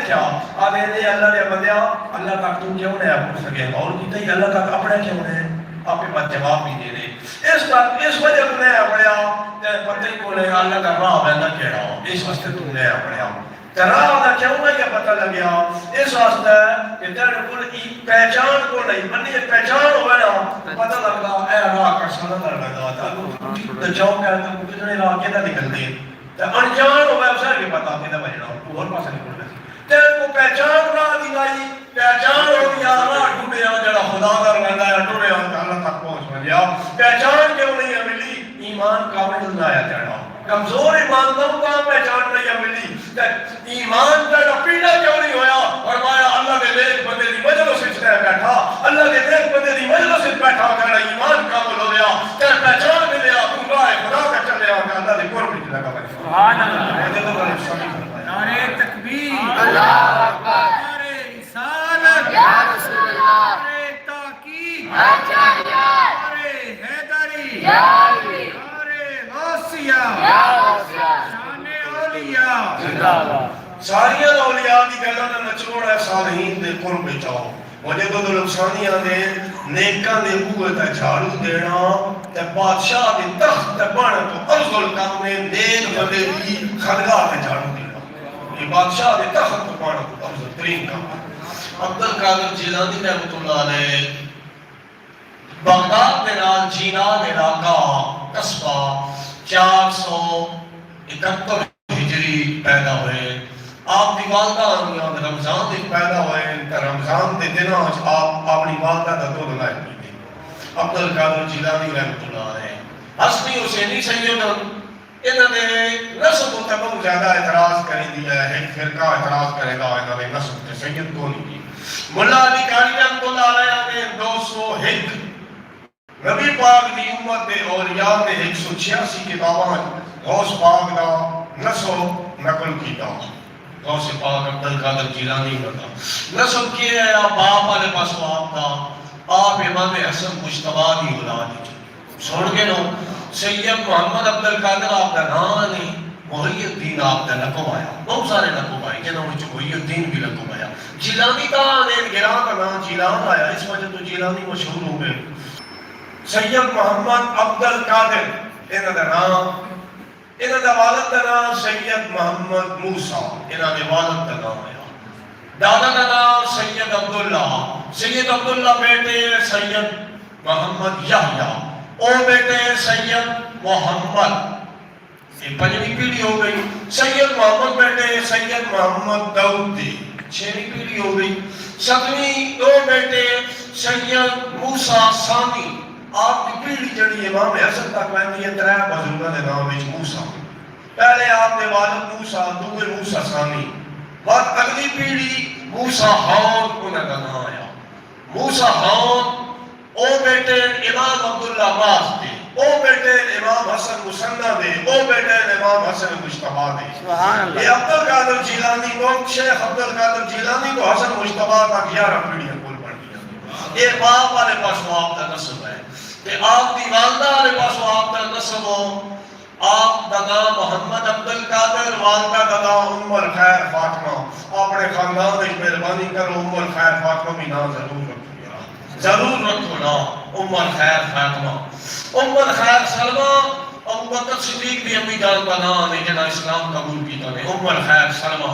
کیا آدھے دے اللہ نے بندیا اللہ کا تو کیوں نہیں پوچھ سکے اور کہتے ہیں اللہ کا اپنے کیوں نہیں آپ کے بعد جواب بھی دے دے اس وجہ تو نہیں اپنے بندے کو لے اللہ کا راہ بہنا کہہ رہا ہوں اس واسطے تو نہیں اپنے راہ دا کیوں نہیں یہ پتہ لگیا اس واسطے کہ تیرے کل پہچان کو نہیں بنی پہچان ہوئے نا پتہ لگتا اے راہ کا سنہ لگتا تو چوک ہے تو کتنے راہ کہتا نکل دے انجان ہوئے اسے بھی پتا کہتا بجنا تو اور پاسے نکل دے تیرے کو پہچان راہ دی گئی پہچان ہو گیا راہ ڈھونڈے آ جڑا خدا کا رہندا ہے ڈھونڈے آ اللہ تک پہنچ گیا پہچان کیوں نہیں ملی ایمان کامل نہ آیا تیرا کمزور ایمان نہ کا پہچان نہیں ملی ایمان کا پیڑا کیوں نہیں ہویا فرمایا اللہ کے نیک بندے دی مجلس وچ بیٹھا اللہ کے نیک بندے دی مجلس وچ بیٹھا کر ایمان کامل ہو گیا تے پہچان ملیا تو راہ خدا کا چلیا کہ اللہ دے قرب وچ لگا بیٹھا سبحان اللہ نعرہ تکبیر اللہ اکبر نعرہ رسالت یا رسول اللہ نعرہ تحقیق نعرہ حیدری یا علی شان اولیاء ساری اولیاء کی گلاں دا نچوڑ ہے صالحین دے قرب وچ آؤ مجھے کو لسانیاں دے نیکاں دے بوئے تے جھاڑو دینا تے بادشاہ دے تخت تے بن تو افضل کام ہے نیک بندے دی خانقاہ تے جھاڑو دینا یہ بادشاہ دے تخت تے بن تو افضل ترین کام عبد القادر جیلانی رحمۃ اللہ علیہ بغداد دے نال جینان علاقہ قصبہ 471 ہجری پیدا ہوئے آپ کی والدہ رمضان دن پیدا ہوئے رمضان دے دنوں آپ اپنی والدہ کا دودھ لائے پیتے عبد القادر جیلانی رحمۃ اللہ علیہ حسنی حسینی سید انہوں نے نسب کو بہت زیادہ اعتراض کریں دیا ہے ایک فرقہ اعتراض کرے گا انہوں نے نسب کے سید کو نہیں کی ملا علی قاری رحمۃ اللہ علیہ نے 201 نبی پاک دی امت دے اولیاء نے 186 کتاباں غوث پاک دا نسب نقل کیتا غوث پاک عبد القادر جیلانی کا نسب کیا ہے باپ والے پاس آپ دا آپ امام حسن مجتبی دی اولاد سن کے نو سید محمد عبد القادر آپ دا نام نہیں محی الدین آپ دا لقب آیا بہت سارے لقب آئے جنہوں نے محی الدین بھی لقب آیا جیلانی کا گراں کا نام جیلان آیا اس وجہ تو جیلانی مشہور ہو گئے سید محمد عبد القادر انہاں دا نام انہاں دا والد دا نام سید محمد موسیٰ انہاں دے والد دا نام آیا دادا دا نام سید عبداللہ بیٹے سید محمد یحییٰ او بیٹے سید محمد یہ پنجویں پیڑھی ہو گئی سید محمد بیٹے سید محمد داؤد دی چھویں پیڑھی ہو گئی ساتویں دو بیٹے سید موسیٰ ثانی آپ کی پیڑھی جڑی امام حسن تک پہنی ہے 3 بزرگاں دے نام وچ موسیٰ پہلے آپ دے والد موسیٰ دوسرے موسیٰ ثانی بعد اگلی پیڑھی موسیٰ ہارون انہاں دا نام آیا موسیٰ ہارون او بیٹے امام عبداللہ باز دے او بیٹے امام حسن مسنہ دے او بیٹے امام حسن مجتبی دے یہ عبد القادر جیلانی کو شیخ عبد القادر جیلانی کو حسن مجتبی تک 11 پیڑھیاں کول پڑھ دیا یہ باپ والے پاس آپ کا نسب ہے کہ آپ دی والدہ والے پاس آپ کا نسب ہو آپ دا نام محمد عبد القادر والدہ دا نام ام الخیر فاطمہ اپنے خاندان وچ مہربانی کرو ام الخیر فاطمہ بھی نام ضرور رکھو نا ام الخیر فاطمہ ام الخیر سلمہ ابو بکر صدیق بھی امی جان کا نام ہے جنہاں اسلام قبول کیتا نے ام الخیر سلمہ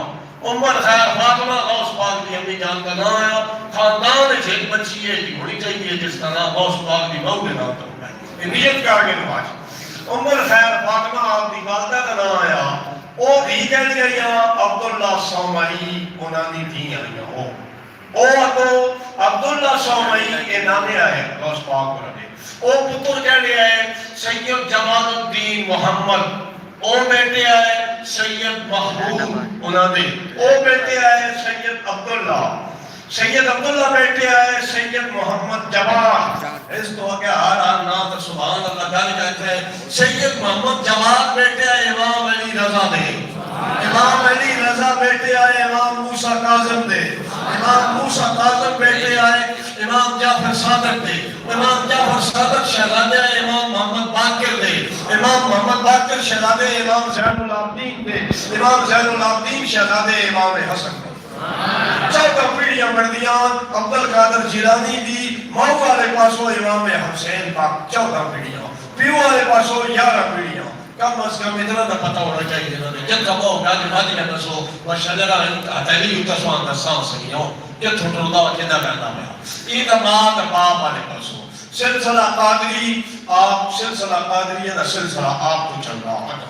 ام الخیر فاطمہ غوث پاک دی امی جان کا نام ہے خاندان وچ ایک بچی ہے جو ہونی چاہیے جس کا نام غوث پاک دی بہو کے نام تو ہے نیت کر کے نواز ام الخیر فاطمہ آپ دی والدہ کا نام آیا او بھی کہہ گیا عبداللہ سومئی انہاں دی تھی آئیاں او عبداللہ سومئی کے نامے آئے غوث پاک کو رہے او پتر کہہ لیا ہے سید جمال الدین محمد او بیٹے آئے سید محبوب انہاں دے او بیٹے آئے سید عبداللہ بیٹے آئے سید محمد جواد اس تو کہ ہر نام تو سبحان اللہ گل کہتے ہیں سید محمد جواد بیٹے آئے امام علی رضا دے امام علی رضا بیٹے آئے امام موسیٰ کاظم دے امام موسیٰ کاظم بیٹے آئے امام جعفر صادق دے امام جعفر صادق شہزادے آئے امام محمد باقر دے امام محمد باقر شہزادے امام زین العابدین دے امام زین العابدین شہزادے امام حسن چودہ پیڑیاں بڑھدیاں عبد القادر جیلانی دی ماں والے پاسوں امام حسین پاک 14 پیڑیاں پیو والے پاسوں 11 پیڑیاں کم از کم اتنا تو پتہ ہونا چاہیے جن کا وہ گاج مادی میں بسو و شجرہ اتیلی اتسوان دستان سکیوں یہ تھوٹر دا کہنا کرنا میں یہ ماں باپ والے پاسوں سلسلہ قادری آپ سلسلہ قادری ہے سلسلہ آپ کو چل رہا ہے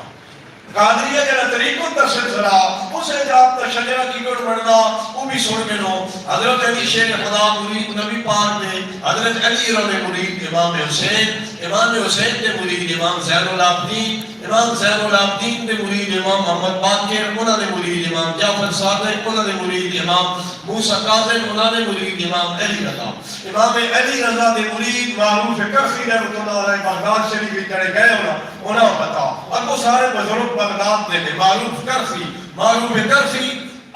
قادریہ جنہ طریقوں کا سلسلہ اسے جاب تا شجرہ کی گڑ بڑھنا وہ بھی سن کے لو حضرت علی شیر خدا مرید نبی پاک نے حضرت علی رضی مرید امام حسین نے مرید امام زین العابدین امام زین العابدین نے مرید امام محمد باقر انہوں نے مرید امام جعفر صادق انہوں نے مرید امام موسیٰ کاظم انہوں نے مرید امام علی رضا امام علی رضا نے مرید معروف کرخی رحمت اللہ علیہ بغداد شریف کرے گئے انہوں بتا اب وہ سارے بزرگ بغداد نے معروف کرخی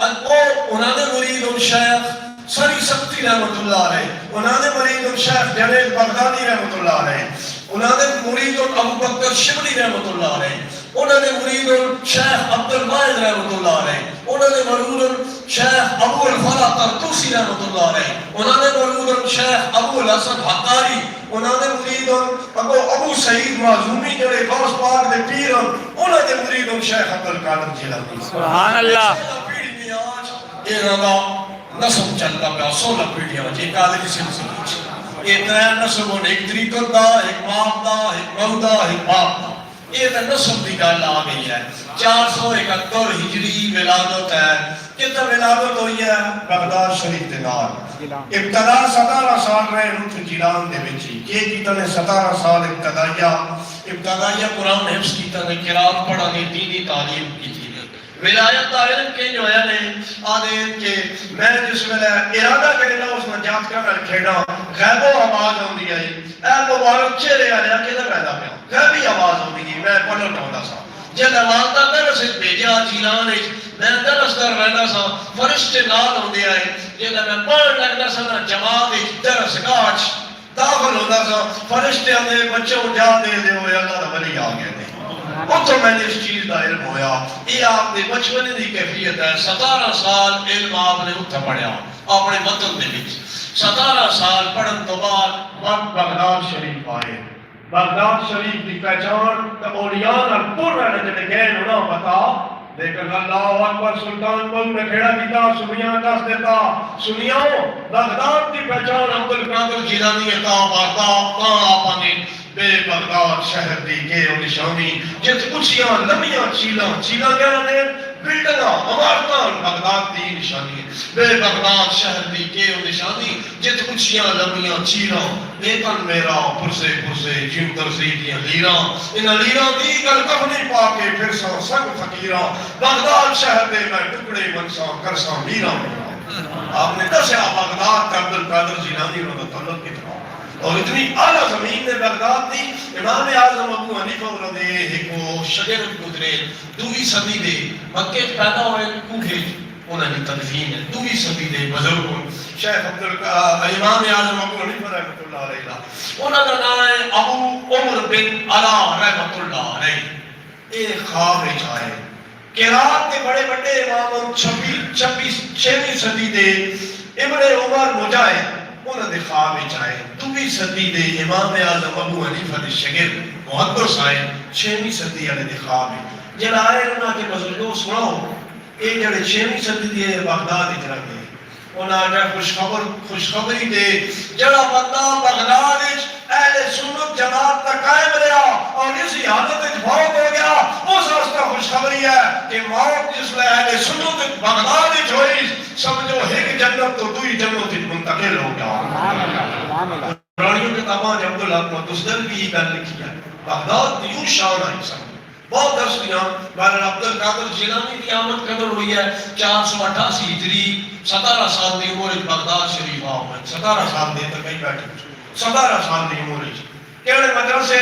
انہوں نے مرید ان شیخ سری سبتی رحمت اللہ علیہ انہوں نے مرید ان شیخ جنید بغدادی رحمت اللہ علیہ انہوں نے مرید ابو بکر شبلی رحمت اللہ علیہ انہوں نے مرید شیخ عبد الواحد رحمت اللہ علیہ انہوں نے مرید شیخ ابو الفلاح ترتوسی رحمت اللہ علیہ انہوں نے مرید شیخ ابو الحسن حقاری انہوں نے مرید ابو سعید معظومی جڑے غوث پاک دے پیر انہوں نے مرید شیخ عبد القادر جیلانی سبحان اللہ نسب چلتا پیا 16 پیڑیاں جی قادری سلسلے یہ ترے نسب ایک طریقت دا ایک باپ دا ایک ماں دا ایک باپ دا یہ تو نسب دی گل آ گئی ہے 471 ہجری ولادت ہے کتنا ولادت ہوئی ہے بغداد شریف دے نال ابتدا 17 سال رہے رت جیلان دے وچ یہ کیتا نے 17 سال ابتدائیہ قرآن حفظ کیتا نے قرات پڑھانے دینی تعلیم کی تھی ولایت دا علم کے جو ہے نے آدھے کہ میں جس ویلے ارادہ کرنا اس میں جات کا میں کھیڑا غیب و آواز ہوندی ہے اے مبارک چہرے آیا کدھر پیدا پیا غیبی آواز ہوندی ہے میں پڑھن ہوتا سا جب والدہ درس بھیجا جیلان میں درس کر رہنا سا فرشتے نال ہوندے آئے جب میں پڑھن لگنا سا نا جماعت درس گاہ داخل ہوتا سا فرشتے آدھے بچوں جا دے دے ہوئے اللہ دا ولی آ گئے تو میں نے اس چیز دا علم ہویا یہ آپ نے بچپنے دی کیفیت ہے 17 سال علم آپ نے اتھا پڑھیا اپنے وطن دے وچ 17 سال پڑھن تو بعد بغداد شریف آئے بغداد شریف دی پہچان تو اولیاء اور پر رہنے جنے گئے انہوں پتا لیکن اللہ اکبر سلطان بہو نے کھڑا کیتا سنیاں دس دیتا سنیاں بغداد دی پہچان عبد القادر جیلانی عطا بارتا کہاں آپا نے بے بغداد شہر دی کے نشانی جت اچھیاں لمیاں چیلاں کیا نے بلڈنگاں عمارتاں بغداد دی نشانی بے بغداد شہر دی کے نشانی جت اچھیاں لمیاں چیلاں لیکن میرا پرسے جیم ترسیدیاں لیراں ان لیراں دی گل کفنی پا کے پھر سا سنگ فقیراں بغداد شہر دے میں ٹکڑے منساں کرساں میراں آپ نے دسیا بغداد کا عبد القادر جیلانی رضی اللہ عنہ اور اتنی اعلیٰ زمین نے بغداد دی امام اعظم ابو حنیفہ رضی ایک شجر گزرے 2ویں صدی دے مکے پیدا ہوئے کوفے انہوں نے تدفین ہے 2ویں صدی دے بزرگ شیخ امام اعظم ابو حنیفہ رحمۃ اللہ علیہ انہوں کا نام ہے ابو عمر بن علا رحمۃ اللہ علیہ ایک خواب وچ آئے قرات کے بڑے بڑے امام 6ویں صدی دے ابن عمر مجاہد انہوں نے خواب وچ آئے 2ویں صدی دے امام اعظم ابو حنیفہ دے شاگرد محدث آئے 6ویں صدی والے دے خواب وچ جڑا آئے انہاں کے بزرگوں سناؤ اے جڑے 6ویں صدی دے بغداد وچ رہ گئے انہاں نے خوشخبری دے جڑا بندہ بغداد وچ اہل سنت جماعت کا قائم رہا اور اسی حالت وچ فوت ہو گیا اس واسطے خوشخبری ہے کہ موت جس لئے اہل سنت بغداد وچ ہوئی سمجھو ایک جنت تو دوئی جنت منتقل ہو گیا پرانیوں کتاباں نے عبدالحق مدسدل بھی گل لکھی ہے بغداد یوں شان آئی سب بہت درس دیاں بہرحال عبد القادر جیلانی کی آمد قدر ہوئی ہے 488 ہجری 17 سال دی عمر بغداد شریف آؤ 17 سال دے تک کہیں بیٹھے 17 سال دی عمر کیڑے مدرسے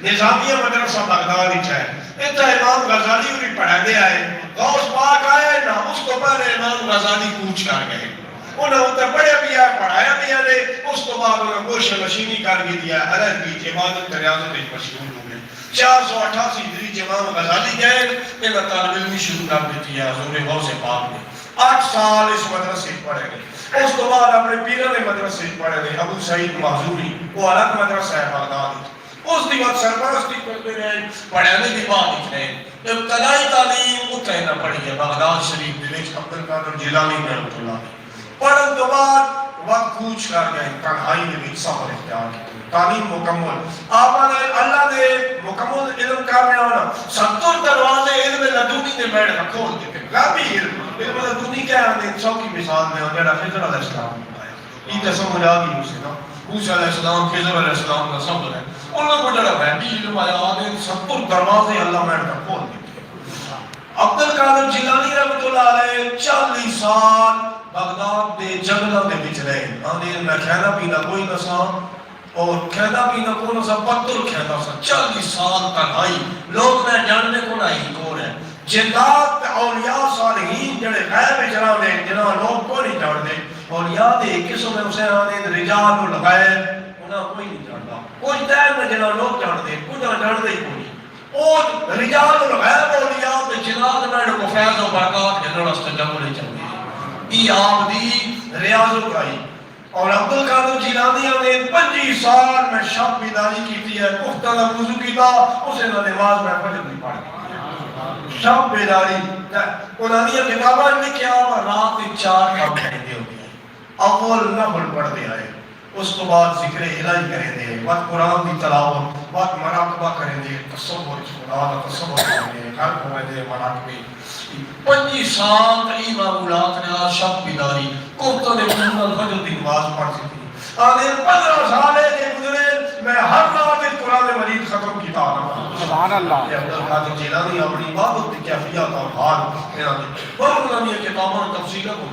نظامیہ مدرسہ بغداد وچ ہے اتنا امام غزالی بھی پڑھا گیا ہے غوث پاک آیا نا اس کو پہلے امام غزالی کوچ کر گئے انہوں نے پڑھے بھی ہے پڑھایا بھی ہے اس کو بعد انہوں نے گوشہ نشینی کر بھی دیا علیہ کی عبادت ریاضت میں مشغول ہو گئے 488 ہجری امام غزالی گئے انہوں طالب علمی شروع کر دیتی ہے حضور غوث پاک نے 8 سال اس مدرسے پڑھے گئے. اس تو بعد اپنے پیروں نے مدرسے پڑھے گئے. ابو سعید معذوری وہ الگ مدرسہ ہے بغداد. اس دی بعد سرپرستی کرتے رہے, پڑھانے دی بات لکھ رہے. ابتدائی تعلیم اتنے نہ پڑھی ہے بغداد شریف دے وچ عبد القادر جیلانی رحمۃ اللہ علیہ. پڑھن تو بعد وقت کوچ کر گئے, تنہائی دے وچ سفر اختیار کیا. تعلیم مکمل آپ نے اللہ دے مکمل علم کرنے ہونا 70 دروازے علم لدنی دے بیٹھ کھول دیتے. غیبی علم لدنی کیا ہے؟ چوکی مثال میں جڑا خضر علیہ السلام نے آیا یہ تو سمجھ آ گئی اسے نا. موسیٰ علیہ السلام خضر علیہ السلام کا سب ہے انہوں کو جڑا غیبی علم آیا آنے 70 دروازے اللہ بیٹھ کر کھول دیتے. عبد القادر جیلانی رحمۃ اللہ علیہ 40 سال بغداد دے جنگلوں دے وچ رہے. آنے میں کھانا پینا کوئی نہ سا اور کھانا پینا کون سا پتھر کھانا سا. 40 سال تنہائی لوگ میں جاننے کو نہیں کون ہے. جنات اولیاء صالحین جڑے غیب جرانے جنہاں لوگ کو نہیں جانتے. اولیاء دے قسم میں اسے آنے رجال الغیب انہاں کوئی نہیں جانتا. کچھ دیر میں جنہاں لوگ جانتے کچھ جانتے ہی کوئی. اور رجال الغیب اولیاء دے جنات میں کو فیض و برکات جنہاں استجاب لے چاہتے ہیں. یہ آپ دی ریاض اٹھائی. اور عبد القادر جیلانی نے 25 سال میں شب بیداری کی ہے. پختہ کا وضو کیتا اسے نہ نماز میں فجر نہیں پڑھی. شب بیداری انہوں نے کتابیں لکھیا اور رات میں 4 کام کرتے ہوتے ہیں. اول نفل پڑھتے آئے, اس کو بعد ذکر الہی کریں دے, بعد قرآن کی تلاوت, بعد مراقبہ کریں دے, تصور خدا کا تصور کریں دے, ہر کوئی دے مراقبے. 25 سال تقریبا اولاد نے شب بیداری کوفتوں نے فجر کی نماز پڑھی تھی. آنے 15 سال ہے کہ گزرے میں ہر رات قرآن مجید ختم کیتا ہوں. سبحان اللہ. عبد القادر جیلانی اپنی عبادت کی کیفیت اور حال بہت انہوں نے کتابوں تفصیل کو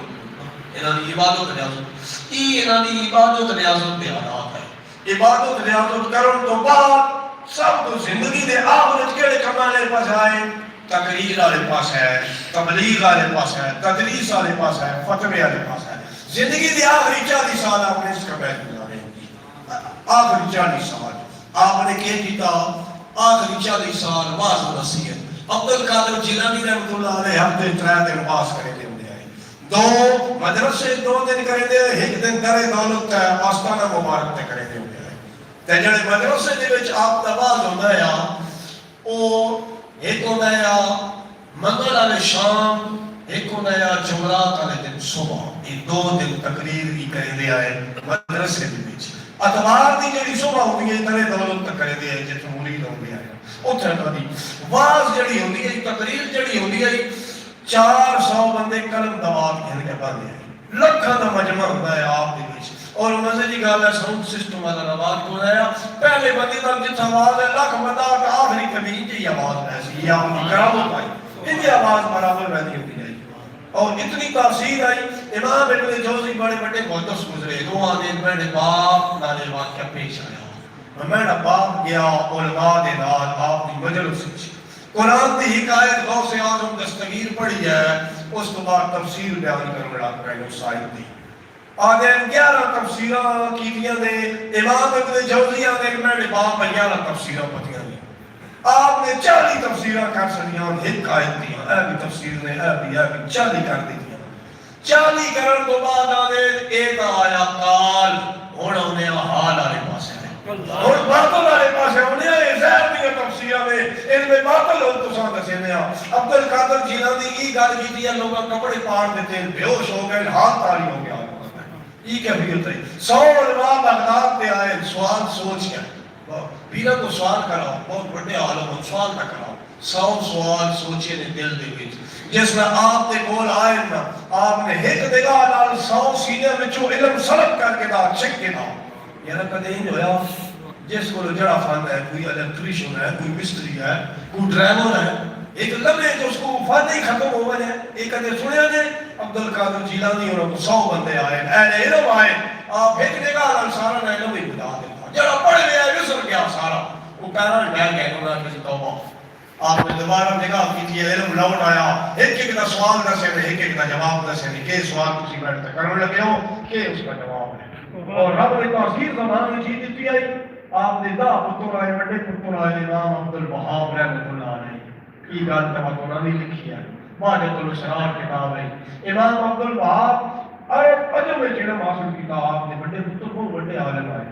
انہوں نے عبادت ریاضت یہ انہوں نے عبادت ریاضت پہ حالات ہے. عبادت ریاضت کرن تو بعد سب تو زندگی دے آخرت کیڑے کمانے پاس آئے. تقریر والے پاس ہے, تبلیغ والے پاس ہے, تدریس والے پاس ہے, فتوے والے پاس ہے. زندگی دی آخری 40 سال آپ نے اس کا بیت گزارے ہوگی. آخری 40 سال آپ نے کیا کیتا؟ آخری 40 سال واز و نصیحت. عبد القادر جیلانی رحمۃ اللہ علیہ ہفتے 3 دن واز کرے دے ہوندے آئے. 2 مدرسے 2 دن کرے دے, 1 دن درے دولت آستانہ مبارک تے کرے دے ہوندے آئے. تے جڑے مدرسے دے وچ آپ دا واز ہوندا ہے او ایک ہوتا ہے منگل والے شام, ایک ہوتا ہے جمعرات والے دن صبح. یہ 2 دن تقریر بھی کریں دے آئے مدرسے دے وچ. اتوار دی جڑی صبح ہوتی ہے ترے دولت تک کریں دے آئے جتنے مرید ہوندے آئے اتھے نہ دی واز جڑی ہوتی ہے تقریر جڑی ہوتی ہے 400 بندے قلم دوات گھن کے باندھے ہیں. لکھاں دا مجمع ہوتا ہے آپ دے وچ. اور مزے دی گل ہے ساؤنڈ سسٹم والا آواز کو آیا پہلے بندے تک جتھا آواز ہے لاکھ بندہ آخری کبھی جی آواز ایسی یا ان کی کرامت آئی ان کی آواز برابر رہتی ہوتی جائے. اور اتنی تاثیر آئی. امام ابن جوزی بڑے بڑے محدث گزرے. 2 دن میرے باپ نالے واقعہ پیش آیا. میرا باپ گیا علماء دے نال آپ کی مجلس وچ قرآن دی حکایت غوث اعظم دستگیر پڑھی ہے. اس تو بعد تفسیر بیان کرنے لگ پے سائد دی. آگے 11 تفسیریں کیتیاں نے. امام ابن جوزی نے میرے باپ 11 تفسیریں پتیاں نے. آپ نے 40 تفسیریں کر سکیاں ایک آیت دیا. اے بھی تفسیر نے اے بھی 40 کر دی. 40 کرن تو بعد آنے ایک آیا کال ہن انہیں حال والے پاسے اور باطل والے پاسے انہیں زہر دی تفسیریں میں ان میں باطل ہو تو سان دسے نے. عبد القادر جیلانی کی گل کیتی ہے لوگ کپڑے پاڑ دیتے بے ہوش ہو گئے ہاتھ تاری ہو گیا. یہ کیفیت ہے. 100 علماء بغداد پہ آئے سوال سوچ کے پیرا کو سوال کراؤ بہت بڑے عالم ہو سوال نہ کراؤ. 100 سوال سوچے نے دل دے وچ جس میں آپ دے کول آئے نا آپ نے ایک نگاہ نال 100 سینے وچوں علم سلب کر کے دا چیک کے دا. یہ کدے نہیں ہویا جس کو جڑا فن ہے کوئی الیکٹریشین ہے کوئی مستری ہے کوئی ڈرائیور ہے ایک لمحے جو اس کو فاتح ہی ختم ہو گئے. ایک کدے سنیا نے عبد القادر جیلانی اور 100 بندے آئے اہل علم آئے. آپ ایک نگاہ نال سارا علم ہی بتا دیتا جڑا پڑھ لیا وسر گیا سارا وہ پیرا ڈہ گئے انہاں نے توبہ. آپ نے دوبارہ نگاہ کی تھی علم لوٹ آیا. ایک ایک دا سوال دسے نے ایک ایک دا جواب دسے نے کہ سوال تسی بیٹھ کے کرنے لگے ہو کہ اس کا جواب ہے. اور رب نے تاثیر زمان میں چیز دیتی آئی. آپ نے 10 پتر آئے بڑے پتر آئے امام عبد الوہاب رحمۃ اللہ علیہ کی گل تو انہوں نے لکھی ہے. ماجد الاسرار کتاب ہے امام عبد الوہاب اجم میں جڑا معصوم کتاب نے بڑے متفق بڑے عالم آئے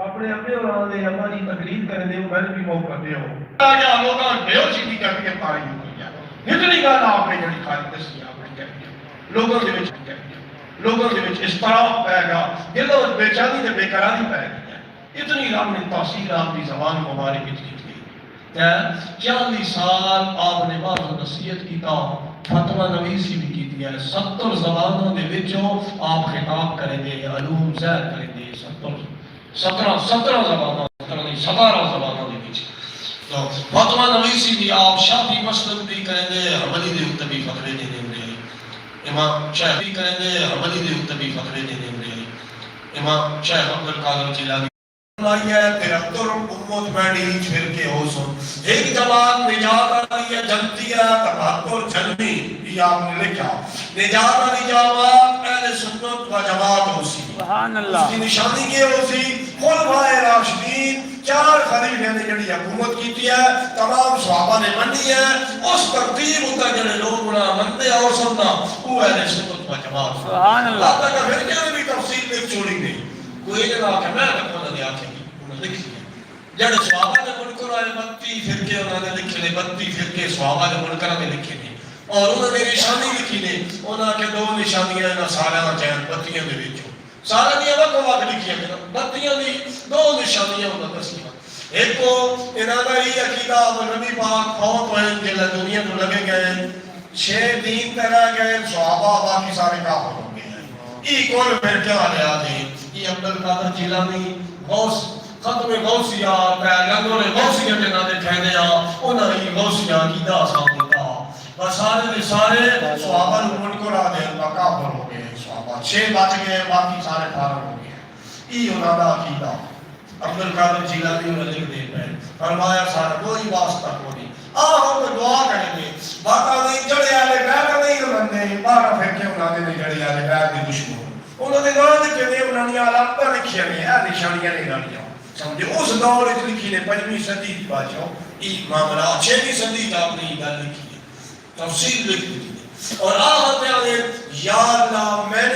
اپنے اپنے اور دے اما دی تقریر کرنے دے میں بھی موقع دیو آجا لوگاں دیو چیزی کر کے پاری ہو گیا اتنی گل آپ نے جڑی خالی دسی آپ نے کہی لوگوں دے وچ اضطراب پے گا دلوں وچ بے چینی تے بے قراری پے گئی اتنی رب نے تاثیر آپ کی زبان مبارک کی تھی 40 سال آپ نے بعض نصیحت کیتا فتوہ نویسی بھی کی ہے 70 زبانوں دے وچوں آپ خطاب کریں گے علوم زہر کریں گے 17 زبانوں 17 زبانوں دے وچ تو فتوہ نویسی بھی آپ شافعی مسلک بھی کریں گے حنبلی دے اوپر بھی فتوے دے دیں گے امام شافعی کریں گے حنبلی دے اوپر بھی فتوے دے دیں گے امام شیخ عبد القادر جیلانی ہے تیرا ترم امت میڈی پھر کے ہو سن ایک جوان نجات آلی ہے جنتی ہے تبہتر جنمی یہ آپ نے لکھا نجات آلی جوان اہل سنت و جماعت ہو سی سبحان اللہ اس کی نشانی کے ہو سی خلفائے راشدین 4 خلیفے نے جڑی حکومت کی ہے تمام صحابہ نے منی ہے اس ترتیب ہوتا جڑے لوگ بنا منتے اور سننا وہ اہل سنت و جماعت سبحان اللہ اللہ کا پھر کیا بھی تفصیل لکھ چھوڑی نہیں کوئی جگہ کہ میں کہوں نے آکھیں انہوں نے لکھی ہے جڑے صحابہ نے منکر آئے 32 فرقے انہوں نے لکھے نے 32 فرقے صحابہ نے منکر نے لکھے نے اور انہوں نے نشانی لکھی نے انہوں نے 2 نشانیاں انہوں سارے نہ چاہیں بتیاں دے وچوں سارا نہیں وقت وقت لکھی ہے بتیاں دی 2 نشانیاں انہوں نے دسی ایک کو انہوں نے یہ عقیدہ نبی پاک فوت ہوئے جلد دنیا کو لگے گئے 6 دین ترہ گئے صحابہ باقی سارے کافر ہو گئے ہیں یہ کون فرقے والے آدھے یہ عبد القادر جیلانی غوث ختم غوثیہ پیغمبر غوثیہ کے نام کہنے انہاں ہی غوثیہ عقیدہ آسان ہوتا بس سارے صحابہ منکر آدھے اللہ کافر ہو گئے صحابہ 6 بچ گئے باقی سارے فارغ ہو گئے یہ انہاں دا عقیدہ عبد القادر جیلانی نے لکھ دے پہ فرمایا سارا کوئی واسطہ کوئی ہم دعا کریں گے باقا نہیں جڑے آلے بیٹھ نہیں مندے بارہ پھر انہاں نے جڑے آلے بیٹھ دے دشمن انہوں نے نام لکھے نے انہوں نے علامتیں لکھیاں نے نشانیاں نہیں ڈالیاں سمجھے اس دور وچ لکھی نے 5ویں صدی دی بادشاہ یہ معاملہ 6ویں صدی کا اپنی گل لکھی ہے تفصیل لکھ دی اور آہتے آنے یا اللہ میں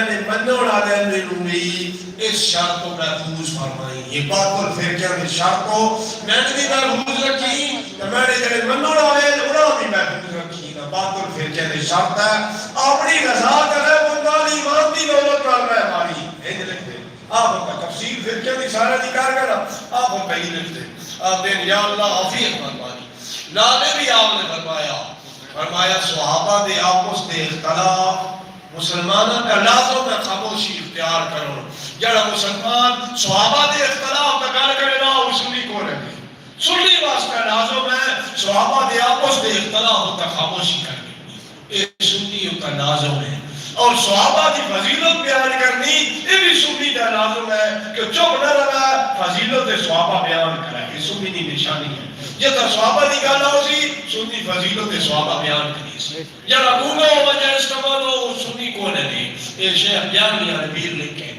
نے منو والے میری اس شرط کو محفوظ فرمائی یہ باطل فرقے کی شرط کو میں نے بھی محفوظ رکھی میں نے جڑے منو والے انہوں بھی محفوظ رکھی باطل فرقے کی شرط ہے اپنی رضا کرے بندالی ایمان دی دولت کر رہے ہماری یہ لکھ دے آپ کا تفصیل فرقے کی سارا نکال کر آپ کو کہیں لکھ دے آپ دیں یا اللہ عافیت فرمانی نالے بھی آپ نے فرمایا صحابہ دے آپس دے اختلاف مسلمانوں کا لازم ہے خاموشی اختیار کرو جڑا مسلمان صحابہ دے اختلاف کا گل کرے نا وہ سنی کو رہے سنی واسطہ لازم ہے صحابہ دے آپس دے اختلاف کا خاموشی کرنی یہ سنی کا لازم ہے اور صحابہ کی فضیلت بیان کرنی یہ بھی سنی کا لازم ہے کہ چپ نہ رہا فضیلت صحابہ بیان کرے یہ سنی کی نشانی ہے جتا صحابہ دی گل ہوسی سنی فضیلت صحابہ بیان کری سی جڑا گونگا ہو وجہ استعمال ہو سنی کون ہے یہ شیخ بیان یا نبیر لکھے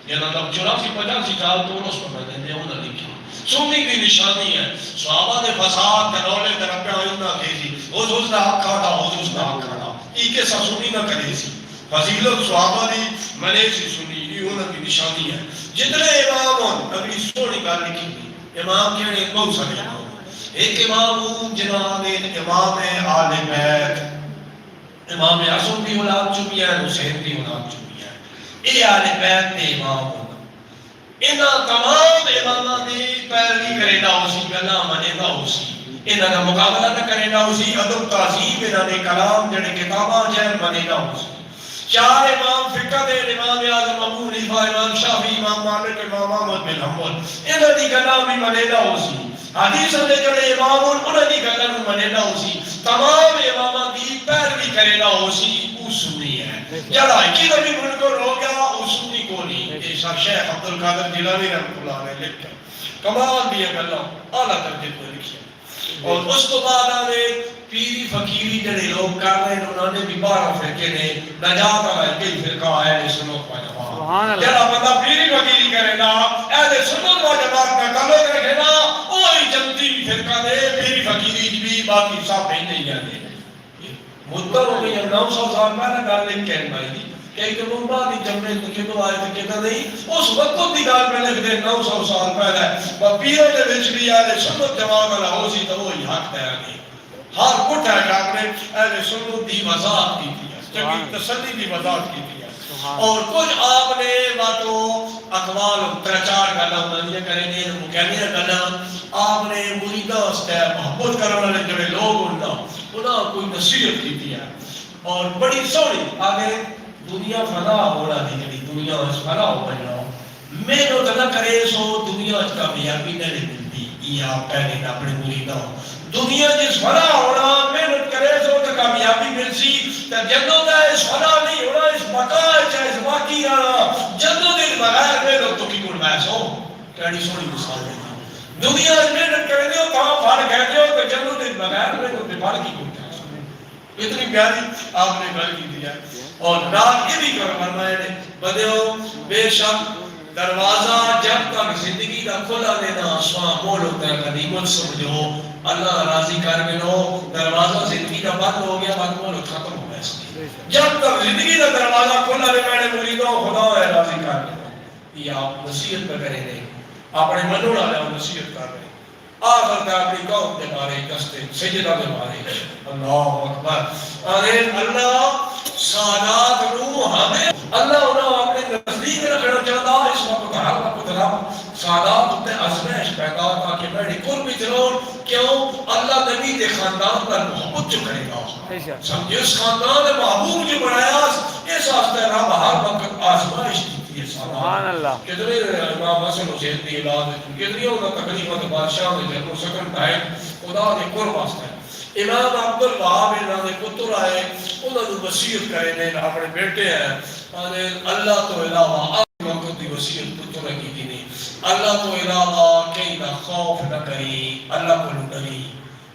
جنا تب 84-85 سال تو اس پر میں نے انہاں لکھی سنی کی نشانی ہے صحابہ دے فساد کرولے طرف پہ آئندہ کیسی اس دا حق کھاتا اس دا حق کھاتا ای کے سا سنی نہ کرے سی فضیلت صحابہ دی منے سی سنی یہ انہاں کی نشانی ہے جتنے امام ہوں اپنی سونی گل لکھی امام کے بہت سارے امام ایک امام جناب امام آل بیت امام اعظم بھی اولاد چکی ہے حسین بھی اولاد چکی ہے یہ آل بیت کے امام ہونا انہاں تمام اماماں دی پیروی کرے گا اسی گلاں منے گا اسی انہاں دا مقابلہ نہ کرے گا اسی ادب تہذیب انہاں دے کلام جڑے کتاباں جہن منے گا اسی 4 امام فقہ دے امام اعظم ابو حنیفہ امام شافعی امام مالک امام احمد بن حنبل انہاں دی گلاں بھی منے گا اسی حدیث دے جڑے امام انہاں دی گلاں نوں منے گا اسی تمام اماماں دی پیروی کرے گا اسی او سنی ہے جڑا کی نبی منکر ہو گیا او سنی کو نہیں یہ شیخ عبد القادر جیلانی رحمۃ اللہ علیہ لکھا کمال دی گلاں اعلی درجے تے لکھی اور اس تو بعد آنے پیری فقیری جڑے لوگ کر رہے ہیں انہوں نے بھی 12 فرقے نے نجات والا کئی فرقہ اہل سنت و جماعت جڑا بندہ پیری فقیری کرے گا اہل سنت و جماعت کا تعلق رکھے گا وہی جنتی فرقہ دے پیری فقیری بھی باقی سب نہیں جانے ستر ہو گئی 900 سال پہلے گل ایک کہن بھائی دی کہ ایک ممبا دی جمعے تو کتوں آئے تو کتنا نہیں اس وقت دی گل میں لکھ دے 900 سال پہلے پیروں دے وچ بھی آئے سنت جواب والا ہو سی تو وہی حق ہے نہیں ہر کٹ ہے کہ آپ نے اہل سنت دی وضاحت کی تھی چنگی تسلی دی وضاحت کی تھی اور کچھ آپ نے باتوں اقوال ترچار گلا انہیں کریں گے مکینی گلا آپ نے مریدہ استے محبت کرنے والے جڑے لوگ انہاں کوئی نصیحت کی تھی ہے اور بڑی سوڑی آگے دنیا فنا ہونا دی جڑی دنیا اس فنا ہو بننا میں جو نہ کرے سو دنیا اس کامیابی نہیں ملتی یہ آپ کہنے اپنے مریدہ دنیا جس فنا ہونا محنت کرے سو تو کامیابی مل سی تو جنوں کا اس فنا نہیں ہونا اس بقا چاہے اس باقی آنا جنوں دن بغیر محنت تو کی کوئی محض ہو کہڑی سوڑی مثال دیتا دنیا اس محنت کرے دے تو ہم پھڑ گئے دے تو جنوں دن بغیر محنت تو پھڑ کی کوئی محض اتنی پیاری آپ نے گل کی دیا اور رات یہ بھی کر فرمائے نے بدیو بے شک دروازہ جب تک زندگی کا کھلا دینا سواں مول ہوتا ہے قدیمت سمجھو اللہ راضی کر ملو دروازہ زندگی کا بند ہو گیا بند مول ختم ہو گیا اس کی جب تک زندگی کا دروازہ کھلا دے میں نے مریدوں خدا ہے راضی کر ملو یہ آپ نصیحت پہ کریں گے اپنے منوں والے نصیحت کر رہے ہیں آخر کا اپنی قوم کے بارے کستے سجدہ کے بارے اللہ اکبر آمین اللہ سادات نو ہمیں اللہ انہوں اپنے نزدیک رکھنا چاہتا اس وقت ہر وقت رب سادات اپنے ازمائش پیدا تاکہ میں ڈکور بھی ضرور کیوں اللہ نبی دے خاندان پر محبت جو کرے گا سمجھے اس خاندان محبوب جو بنایا اس آستے رب ہر وقت آزمائش کی سبحان اللہ کتنے امام حسن حسین دی اولاد کتنی ہوگا تقریباً بادشاہ نے جنہوں سکن ٹائم خدا نے قرب واسطہ ہے امام عبد الوہاب انہوں نے پتر آئے انہوں نے وصیت کرے نے اپنے بیٹے ہیں اللہ تو علاوہ آپ وقت دی وصیت پتر کی دی نہیں اللہ تو علاوہ کہیں نہ خوف نہ کری اللہ کو نہ ڈری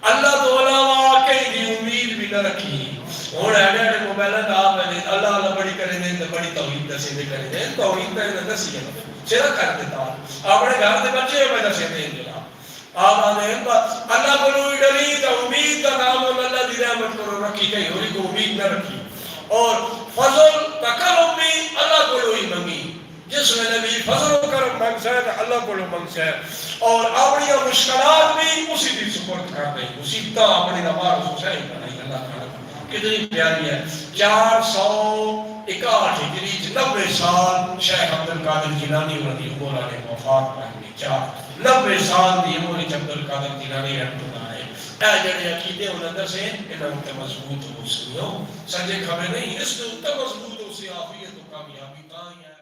اللہ تو علاوہ کہیں دی امید بھی نہ رکھی اور ایڈے موبائل آپ نے اللہ اللہ بڑی کرے دیں تو بڑی توحید دسی دے کرے دیں توحید پہ دسی ہے چرا کر دیتا اپنے گھر دے بچے پہ دسی دیں جناب آپ آنے اللہ کو نوی ڈری تو امید کا نام اللہ دی رحمت کو رکھی گئی ہوئی کو امید نہ رکھی اور فضل تکرم بھی اللہ کو نوی منگی جس میں نبی فضل و کرم منگ سے اللہ کو نوی منگ سے اور اپنی مشکلات بھی اسی دی سپورٹ کر دیں مصیبتہ اپنی نوار حسین بنائی اللہ کا کتنی پیاری ہے 461 ہجری 90 سال شیخ عبد القادر جیلانی رضی اللہ عنہ نے وفات پائی 90 سال دی عمر عبد القادر جیلانی رحمۃ اللہ علیہ اے جڑے عقیدے اندر سے انہاں تے مضبوط ہو سکیو سجے خبر نہیں اس تے مضبوط ہو سی عافیت و کامیابی تاں ہے